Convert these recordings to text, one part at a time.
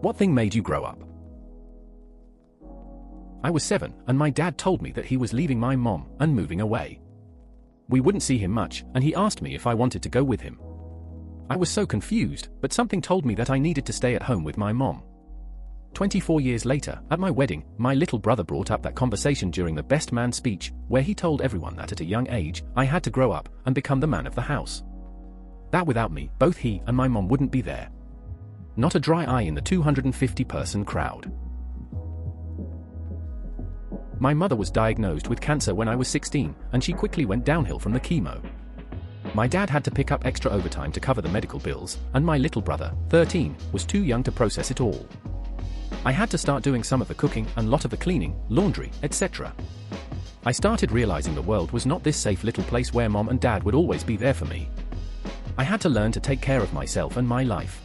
What thing made you grow up? I was 7, and my dad told me that he was leaving my mom and moving away. We wouldn't see him much, and he asked me if I wanted to go with him. I was so confused, but something told me that I needed to stay at home with my mom. 24 years later, at my wedding, my little brother brought up that conversation during the best man speech, where he told everyone that at a young age, I had to grow up and become the man of the house. That without me, both he and my mom wouldn't be there. Not a dry eye in the 250-person crowd. My mother was diagnosed with cancer when I was 16, and she quickly went downhill from the chemo. My dad had to pick up extra overtime to cover the medical bills, and my little brother, 13, was too young to process it all. I had to start doing some of the cooking and lot of the cleaning, laundry, etc. I started realizing the world was not this safe little place where mom and dad would always be there for me. I had to learn to take care of myself and my life.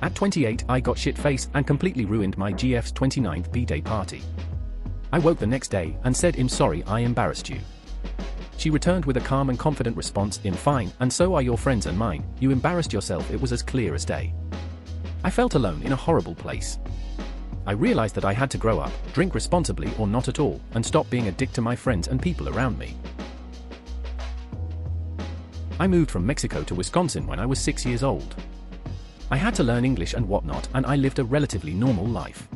At 28, I got shit-faced and completely ruined my GF's 29th B-day party. I woke the next day and said, "I'm sorry I embarrassed you." She returned with a calm and confident response, "I'm fine, and so are your friends and mine, you embarrassed yourself." It was as clear as day. I felt alone in a horrible place. I realized that I had to grow up, drink responsibly or not at all, and stop being a dick to my friends and people around me. I moved from Mexico to Wisconsin when I was 6 years old. I had to learn English and whatnot, and I lived a relatively normal life.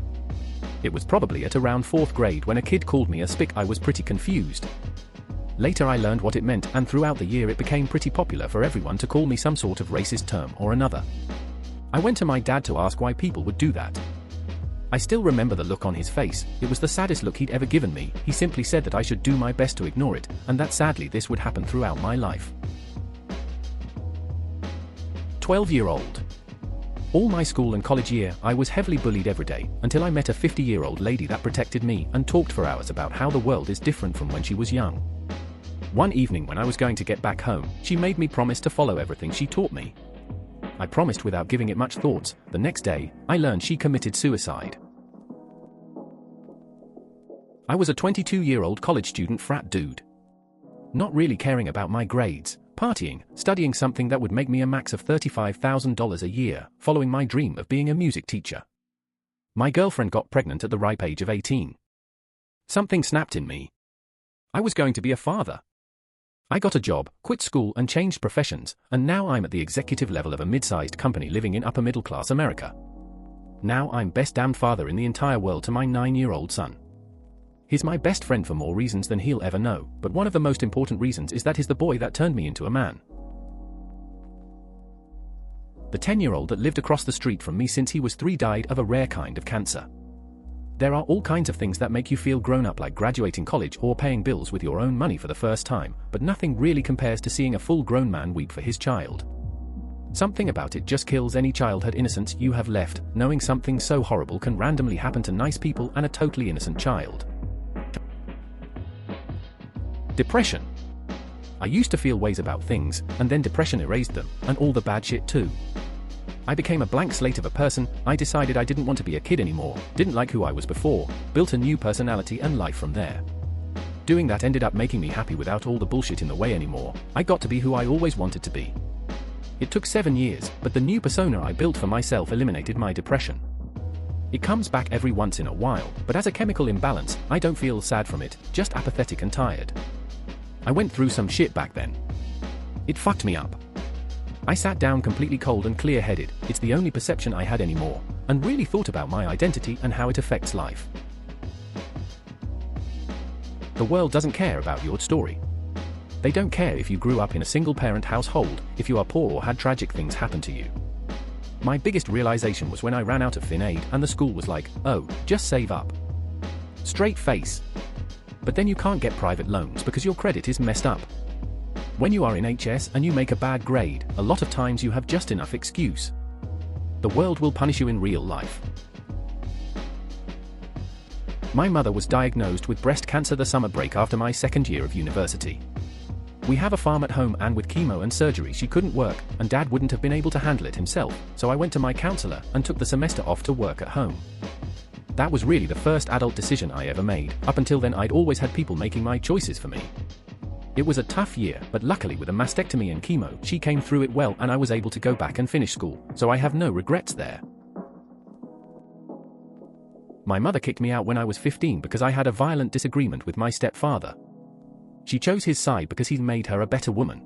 It was probably at around 4th grade when a kid called me a spick. I was pretty confused. Later I learned what it meant, and throughout the year it became pretty popular for everyone to call me some sort of racist term or another. I went to my dad to ask why people would do that. I still remember the look on his face. It was the saddest look he'd ever given me. He simply said that I should do my best to ignore it, and that sadly this would happen throughout my life. 12-year-old. All my school and college year, I was heavily bullied every day, until I met a 50-year-old lady that protected me and talked for hours about how the world is different from when she was young. One evening when I was going to get back home, she made me promise to follow everything she taught me. I promised without giving it much thought. The next day, I learned she committed suicide. I was a 22-year-old college student frat dude. Not really caring about my grades, partying, studying something that would make me a max of $35,000 a year, following my dream of being a music teacher. My girlfriend got pregnant at the ripe age of 18. Something snapped in me. I was going to be a father. I got a job, quit school and changed professions, and now I'm at the executive level of a mid-sized company living in upper middle-class America. Now I'm best damned father in the entire world to my 9-year-old son. He's my best friend for more reasons than he'll ever know, but one of the most important reasons is that he's the boy that turned me into a man. The 10-year-old that lived across the street from me since he was 3 died of a rare kind of cancer. There are all kinds of things that make you feel grown up, like graduating college or paying bills with your own money for the first time, but nothing really compares to seeing a full-grown man weep for his child. Something about it just kills any childhood innocence you have left, knowing something so horrible can randomly happen to nice people and a totally innocent child. Depression. I used to feel ways about things, and then depression erased them, and all the bad shit too. I became a blank slate of a person. I decided I didn't want to be a kid anymore, didn't like who I was before, built a new personality and life from there. Doing that ended up making me happy without all the bullshit in the way anymore. I got to be who I always wanted to be. It took 7 years, but the new persona I built for myself eliminated my depression. It comes back every once in a while, but as a chemical imbalance, I don't feel sad from it, just apathetic and tired. I went through some shit back then. It fucked me up. I sat down completely cold and clear-headed. It's the only perception I had anymore, and really thought about my identity and how it affects life. The world doesn't care about your story. They don't care if you grew up in a single-parent household, if you are poor or had tragic things happen to you. My biggest realization was when I ran out of fin aid and the school was like, "Oh, just save up." Straight face. But then you can't get private loans because your credit is messed up. When you are in HS and you make a bad grade, a lot of times you have just enough excuse. The world will punish you in real life. My mother was diagnosed with breast cancer the summer break after my 2nd year of university. We have a farm at home, and with chemo and surgery she couldn't work, and Dad wouldn't have been able to handle it himself, so I went to my counselor and took the semester off to work at home. That was really the first adult decision I ever made. Up until then I'd always had people making my choices for me. It was a tough year, but luckily with a mastectomy and chemo, she came through it well and I was able to go back and finish school, so I have no regrets there. My mother kicked me out when I was 15 because I had a violent disagreement with my stepfather. She chose his side because he made her a better woman.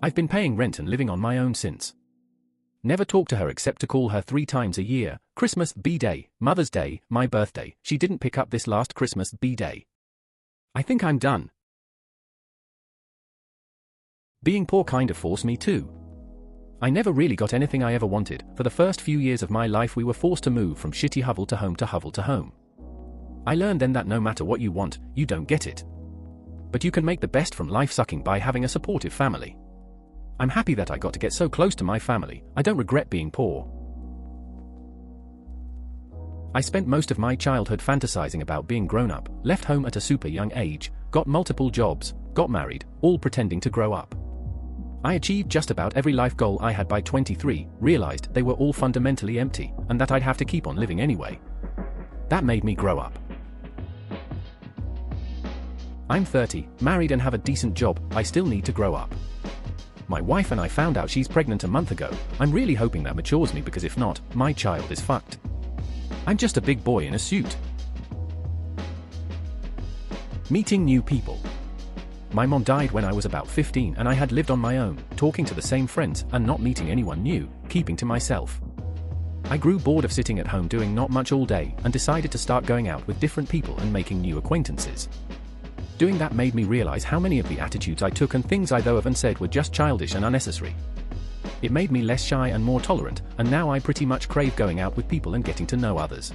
I've been paying rent and living on my own since. Never talked to her except to call her 3 times a year: Christmas, B-Day, Mother's Day, my birthday. She didn't pick up this last Christmas, B-Day. I think I'm done. Being poor kind of forced me too. I never really got anything I ever wanted. For the first few years of my life we were forced to move from shitty hovel to home to hovel to home. I learned then that no matter what you want, you don't get it. But you can make the best from life sucking by having a supportive family. I'm happy that I got to get so close to my family. I don't regret being poor. I spent most of my childhood fantasizing about being grown up, left home at a super young age, got multiple jobs, got married, all pretending to grow up. I achieved just about every life goal I had by 23, realized they were all fundamentally empty, and that I'd have to keep on living anyway. That made me grow up. I'm 30, married and have a decent job. I still need to grow up. My wife and I found out she's pregnant a month ago. I'm really hoping that matures me, because if not, my child is fucked. I'm just a big boy in a suit. Meeting new people. My mom died when I was about 15 and I had lived on my own, talking to the same friends and not meeting anyone new, keeping to myself. I grew bored of sitting at home doing not much all day and decided to start going out with different people and making new acquaintances. Doing that made me realize how many of the attitudes I took and things I thought of and said were just childish and unnecessary. It made me less shy and more tolerant, and now I pretty much crave going out with people and getting to know others.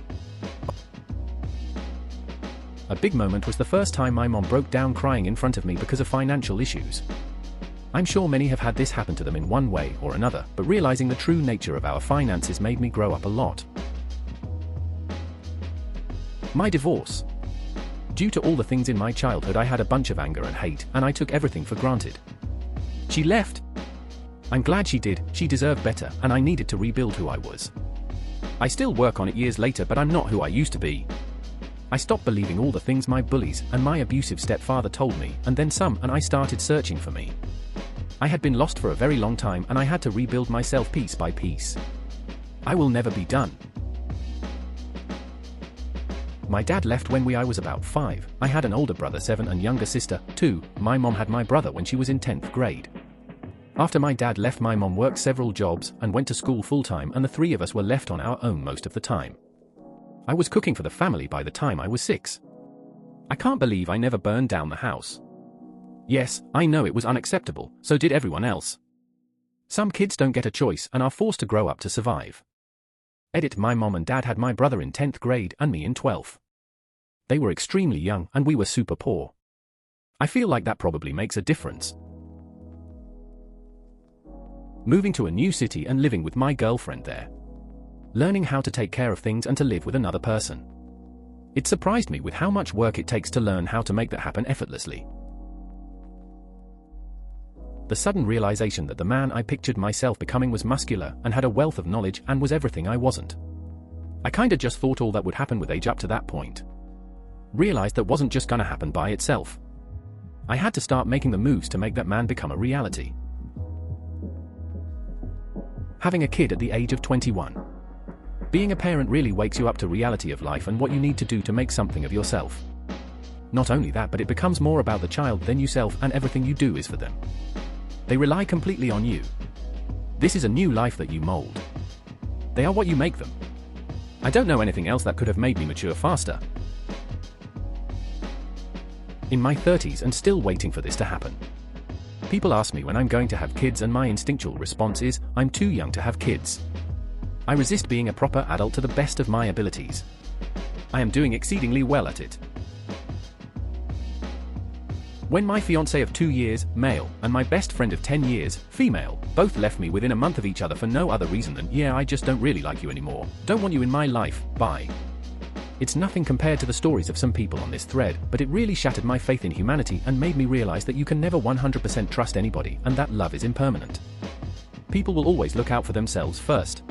A big moment was the first time my mom broke down crying in front of me because of financial issues. I'm sure many have had this happen to them in one way or another, but realizing the true nature of our finances made me grow up a lot. My divorce. Due to all the things in my childhood, I had a bunch of anger and hate, and I took everything for granted. She left. I'm glad she did. She deserved better, and I needed to rebuild who I was. I still work on it years later, but I'm not who I used to be. I stopped believing all the things my bullies and my abusive stepfather told me, and then some, and I started searching for me. I had been lost for a very long time, and I had to rebuild myself piece by piece. I will never be done. My dad left when I was about 5. I had an older brother 7 and younger sister 2. My mom had my brother when she was in 10th grade. After my dad left, my mom worked several jobs and went to school full-time, and the 3 of us were left on our own most of the time. I was cooking for the family by the time I was 6. I can't believe I never burned down the house. Yes, I know it was unacceptable, so did everyone else. Some kids don't get a choice and are forced to grow up to survive. Edit: my mom and dad had my brother in 10th grade and me in 12th. They were extremely young and we were super poor. I feel like that probably makes a difference. Moving to a new city and living with my girlfriend there. Learning how to take care of things and to live with another person. It surprised me with how much work it takes to learn how to make that happen effortlessly. The sudden realization that the man I pictured myself becoming was muscular and had a wealth of knowledge and was everything I wasn't. I kinda just thought all that would happen with age up to that point. Realized that wasn't just gonna happen by itself. I had to start making the moves to make that man become a reality. Having a kid at the age of 21. Being a parent really wakes you up to reality of life and what you need to do to make something of yourself. Not only that, but it becomes more about the child than yourself, and everything you do is for them. They rely completely on you. This is a new life that you mold. They are what you make them. I don't know anything else that could have made me mature faster. In my 30s and still waiting for this to happen. People ask me when I'm going to have kids, and my instinctual response is, I'm too young to have kids. I resist being a proper adult to the best of my abilities. I am doing exceedingly well at it. When my fiancé of 2 years, male, and my best friend of 10 years, female, both left me within a month of each other for no other reason than, yeah, I just don't really like you anymore, don't want you in my life, bye. It's nothing compared to the stories of some people on this thread, but it really shattered my faith in humanity and made me realize that you can never 100% trust anybody, and that love is impermanent. People will always look out for themselves first.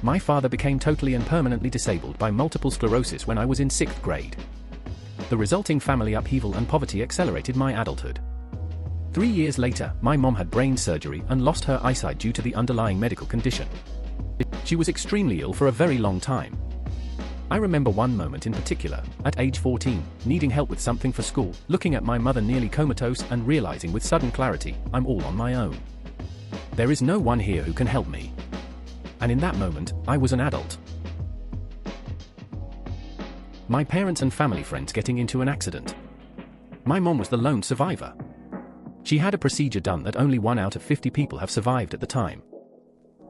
My father became totally and permanently disabled by multiple sclerosis when I was in 6th grade. The resulting family upheaval and poverty accelerated my adulthood. 3 years later, my mom had brain surgery and lost her eyesight due to the underlying medical condition. She was extremely ill for a very long time. I remember one moment in particular, at age 14, needing help with something for school, looking at my mother nearly comatose and realizing with sudden clarity, I'm all on my own. There is no one here who can help me. And in that moment, I was an adult. My parents and family friends getting into an accident. My mom was the lone survivor. She had a procedure done that only 1 out of 50 people have survived at the time.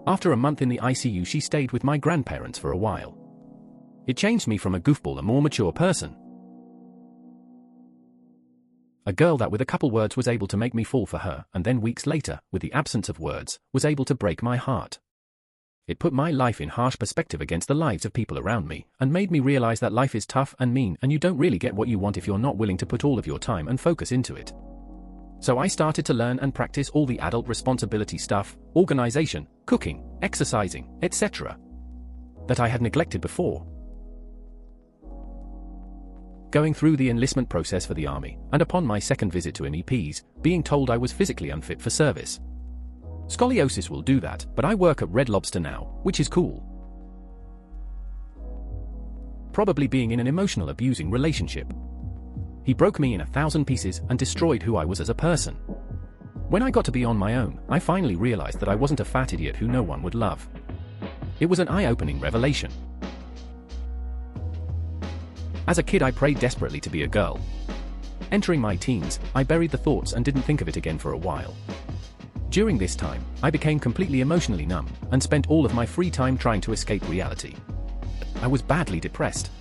After a month in the ICU, she stayed with my grandparents for a while. It changed me from a goofball, a more mature person. A girl that with a couple words was able to make me fall for her, and then weeks later, with the absence of words, was able to break my heart. It put my life in harsh perspective against the lives of people around me, and made me realize that life is tough and mean, and you don't really get what you want if you're not willing to put all of your time and focus into it. So I started to learn and practice all the adult responsibility stuff, organization, cooking, exercising, etc. that I had neglected before. Going through the enlistment process for the army, and upon my second visit to MEPs, being told I was physically unfit for service. Scoliosis will do that, but I work at Red Lobster now, which is cool. Probably being in an emotional abusing relationship. He broke me in 1,000 pieces and destroyed who I was as a person. When I got to be on my own, I finally realized that I wasn't a fat idiot who no one would love. It was an eye-opening revelation. As a kid, I prayed desperately to be a girl. Entering my teens, I buried the thoughts and didn't think of it again for a while. During this time, I became completely emotionally numb and spent all of my free time trying to escape reality. I was badly depressed.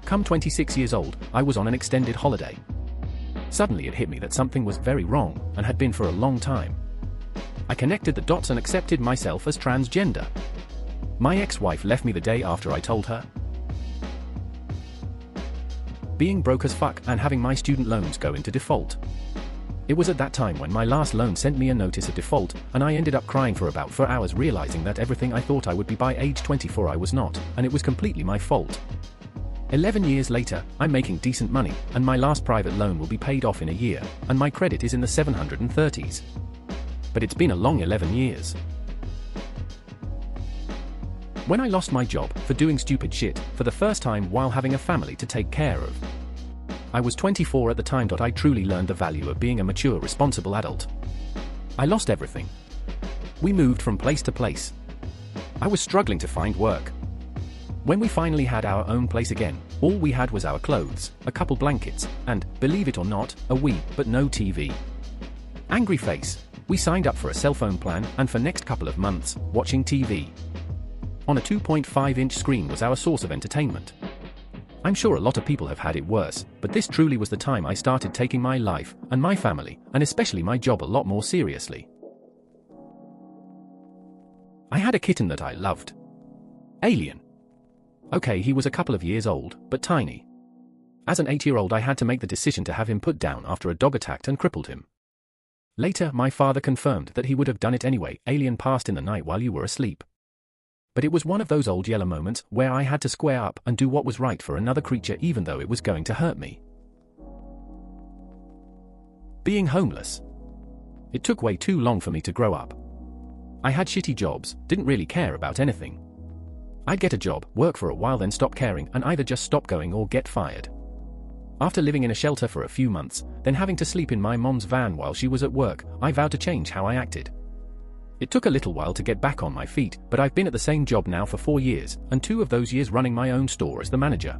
Come 26 years old, I was on an extended holiday. Suddenly it hit me that something was very wrong, and had been for a long time. I connected the dots and accepted myself as transgender. My ex-wife left me the day after I told her. Being broke as fuck and having my student loans go into default. It was at that time when my last loan sent me a notice of default, and I ended up crying for about 4 hours, realizing that everything I thought I would be by age 24 I was not, and it was completely my fault. 11 years later, I'm making decent money, and my last private loan will be paid off in a year, and my credit is in the 730s. But it's been a long 11 years. When I lost my job for doing stupid shit for the first time while having a family to take care of. I was 24 at the time. I truly learned the value of being a mature, responsible adult. I lost everything. We moved from place to place. I was struggling to find work. When we finally had our own place again, all we had was our clothes, a couple blankets, and, believe it or not, a Wii, but no TV. Angry face. We signed up for a cell phone plan, and for next couple of months, watching TV. On a 2.5-inch screen was our source of entertainment. I'm sure a lot of people have had it worse, but this truly was the time I started taking my life, and my family, and especially my job a lot more seriously. I had a kitten that I loved. Alien. Okay, he was a couple of years old, but tiny. As an 8-year-old, I had to make the decision to have him put down after a dog attacked and crippled him. Later, my father confirmed that he would have done it anyway. Alien passed in the night while you were asleep. But it was one of those old yellow moments where I had to square up and do what was right for another creature, even though it was going to hurt me. Being homeless. It took way too long for me to grow up. I had shitty jobs, didn't really care about anything. I'd get a job, work for a while, then stop caring, and either just stop going or get fired. After living in a shelter for a few months, then having to sleep in my mom's van while she was at work, I vowed to change how I acted. It took a little while to get back on my feet, but I've been at the same job now for 4 years, and 2 of those years running my own store as the manager.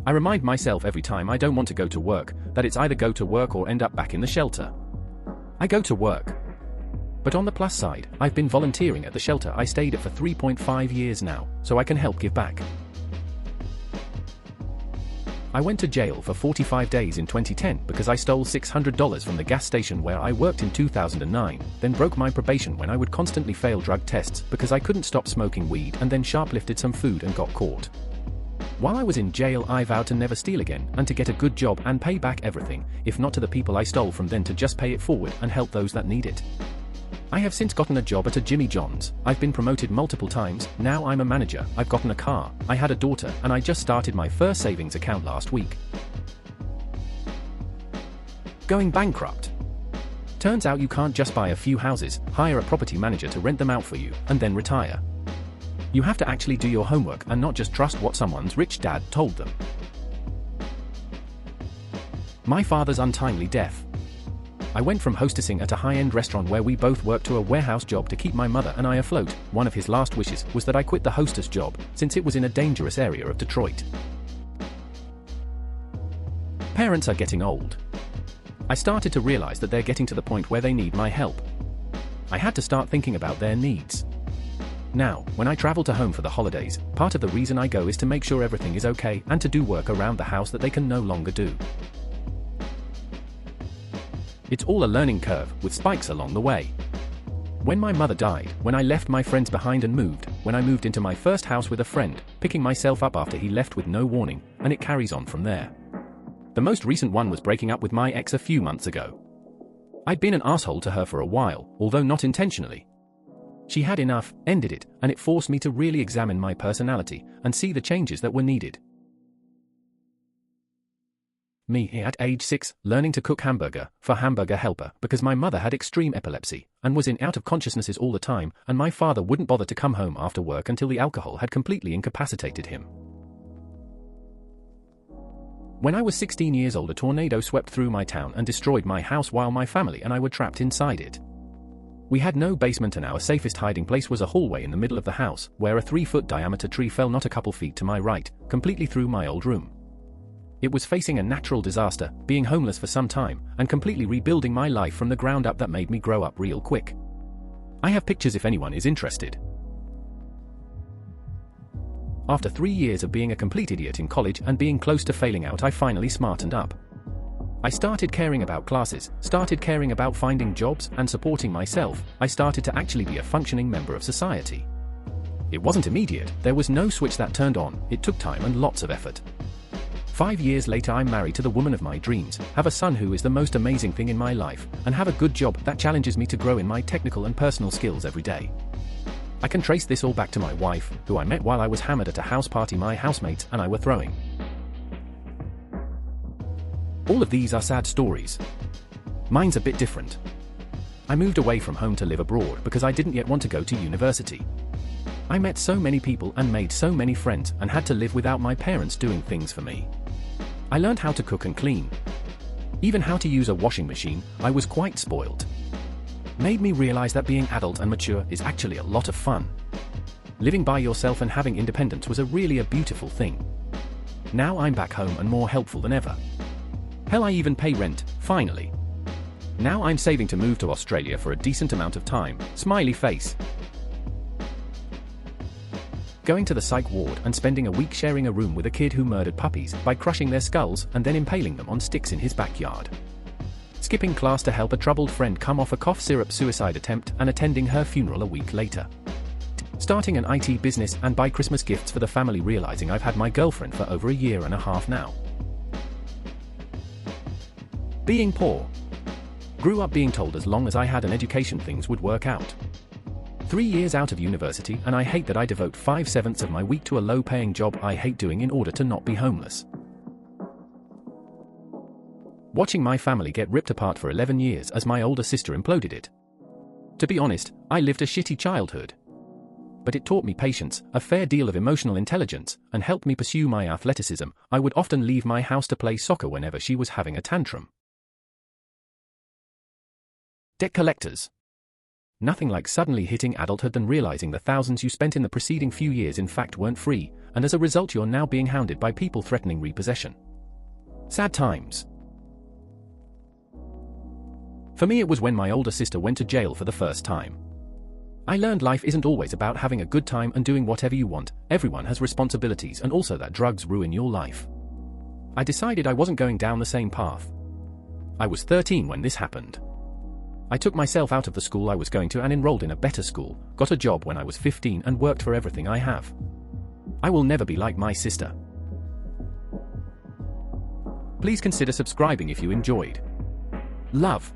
I remind myself every time I don't want to go to work, that it's either go to work or end up back in the shelter. I go to work. But on the plus side, I've been volunteering at the shelter I stayed at for 3.5 years now, so I can help give back. I went to jail for 45 days in 2010 because I stole $600 from the gas station where I worked in 2009, then broke my probation when I would constantly fail drug tests because I couldn't stop smoking weed, and then shoplifted some food and got caught. While I was in jail, I vowed to never steal again and to get a good job and pay back everything, if not to the people I stole from, then to just pay it forward and help those that need it. I have since gotten a job at a Jimmy John's, I've been promoted multiple times, now I'm a manager, I've gotten a car, I had a daughter, and I just started my first savings account last week. Going bankrupt. Turns out you can't just buy a few houses, hire a property manager to rent them out for you, and then retire. You have to actually do your homework and not just trust what someone's rich dad told them. My father's untimely death. I went from hostessing at a high-end restaurant where we both worked to a warehouse job to keep my mother and I afloat. One of his last wishes was that I quit the hostess job, since it was in a dangerous area of Detroit. Parents are getting old. I started to realize that they're getting to the point where they need my help. I had to start thinking about their needs. Now, when I travel to home for the holidays, part of the reason I go is to make sure everything is okay and to do work around the house that they can no longer do. It's all a learning curve, with spikes along the way. When my mother died, when I left my friends behind and moved, when I moved into my first house with a friend, picking myself up after he left with no warning, and it carries on from there. The most recent one was breaking up with my ex a few months ago. I'd been an asshole to her for a while, although not intentionally. She had enough, ended it, and it forced me to really examine my personality and see the changes that were needed. Me at age 6, learning to cook hamburger for Hamburger Helper because my mother had extreme epilepsy and was in out of consciousnesses all the time, and my father wouldn't bother to come home after work until the alcohol had completely incapacitated him. When I was 16 years old, a tornado swept through my town and destroyed my house while my family and I were trapped inside it. We had no basement and our safest hiding place was a hallway in the middle of the house, where a 3-foot diameter tree fell not a couple feet to my right, completely through my old room. It was facing a natural disaster, being homeless for some time, and completely rebuilding my life from the ground up that made me grow up real quick. I have pictures if anyone is interested. After 3 years of being a complete idiot in college and being close to failing out, I finally smartened up. I started caring about classes, started caring about finding jobs and supporting myself. I started to actually be a functioning member of society. It wasn't immediate, there was no switch that turned on, it took time and lots of effort. 5 years later, I'm married to the woman of my dreams, have a son who is the most amazing thing in my life, and have a good job that challenges me to grow in my technical and personal skills every day. I can trace this all back to my wife, who I met while I was hammered at a house party my housemates and I were throwing. All of these are sad stories. Mine's a bit different. I moved away from home to live abroad because I didn't yet want to go to university. I met so many people and made so many friends and had to live without my parents doing things for me. I learned how to cook and clean. Even how to use a washing machine. I was quite spoiled. Made me realize that being adult and mature is actually a lot of fun. Living by yourself and having independence was really a beautiful thing. Now I'm back home and more helpful than ever. Hell, I even pay rent, finally. Now I'm saving to move to Australia for a decent amount of time, smiley face. Going to the psych ward and spending a week sharing a room with a kid who murdered puppies by crushing their skulls and then impaling them on sticks in his backyard. Skipping class to help a troubled friend come off a cough syrup suicide attempt and attending her funeral a week later. Starting an IT business and buy Christmas gifts for the family, realizing I've had my girlfriend for over a year and a half now. Being poor. Grew up being told as long as I had an education things would work out. 3 years out of university and I hate that I devote 5/7 of my week to a low-paying job I hate doing in order to not be homeless. Watching my family get ripped apart for 11 years as my older sister imploded it. To be honest, I lived a shitty childhood. But it taught me patience, a fair deal of emotional intelligence, and helped me pursue my athleticism. I would often leave my house to play soccer whenever she was having a tantrum. Debt collectors. Nothing like suddenly hitting adulthood than realizing the thousands you spent in the preceding few years in fact weren't free, and as a result you're now being hounded by people threatening repossession. Sad times. For me, it was when my older sister went to jail for the first time. I learned life isn't always about having a good time and doing whatever you want. Everyone has responsibilities, and also that drugs ruin your life. I decided I wasn't going down the same path. I was 13 when this happened. I took myself out of the school I was going to and enrolled in a better school, got a job when I was 15 and worked for everything I have. I will never be like my sister. Please consider subscribing if you enjoyed. Love.